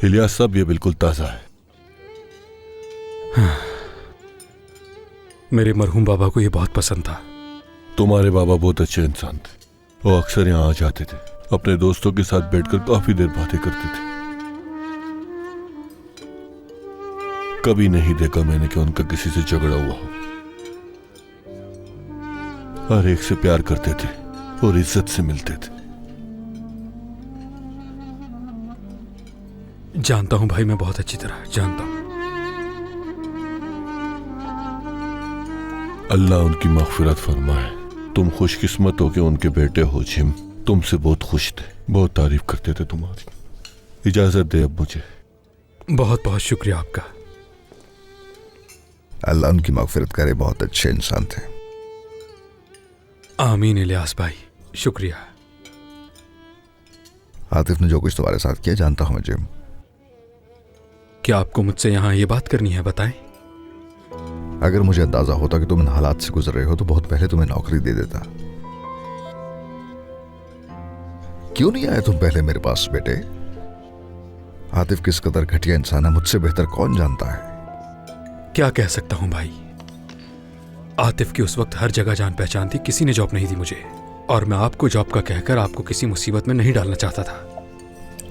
इलियास साहब, ये बिल्कुल ताजा है। मेरे मरहूम बाबा को ये बहुत पसंद था। तुम्हारे बाबा बहुत अच्छे इंसान थे। वो अक्सर यहाँ आ जाते थे, अपने दोस्तों के साथ बैठकर काफी देर बातें करते थे। कभी नहीं देखा मैंने कि उनका किसी से झगड़ा हुआ हो। हर एक से प्यार करते थे और इज्जत से मिलते थे। जानता हूं भाई, मैं बहुत अच्छी तरह जानता हूं। अल्लाह उनकी मग़फ़िरत फरमाए। तुम खुशकिस्मत हो कि उनके बेटे हो जिम। तुमसे बहुत खुश थे, बहुत तारीफ करते थे तुम्हारी। इजाजत दे अब मुझे। बहुत बहुत शुक्रिया आपका। अल्लाह उनकी मग़फ़िरत करे, बहुत अच्छे इंसान थे। आमीन इलियास भाई, शुक्रिया। आतिफ ने जो कुछ तुम्हारे साथ किया जानता हूं मैं जिम। क्या आपको मुझसे यहां ये बात करनी है? बताएं। अगर मुझे अंदाजा होता कि तुम इन हालात से गुजर रहे हो तो बहुत पहले तुम्हें नौकरी दे देता। क्यों नहीं आए तुम पहले मेरे पास बेटे? आतिफ किस कदर घटिया इंसान है मुझसे बेहतर कौन जानता है। क्या कह सकता हूं भाई, आतिफ की उस वक्त हर जगह जान पहचान थी, किसी ने जॉब नहीं दी मुझे। और मैं आपको जॉब का कहकर आपको किसी मुसीबत में नहीं डालना चाहता था।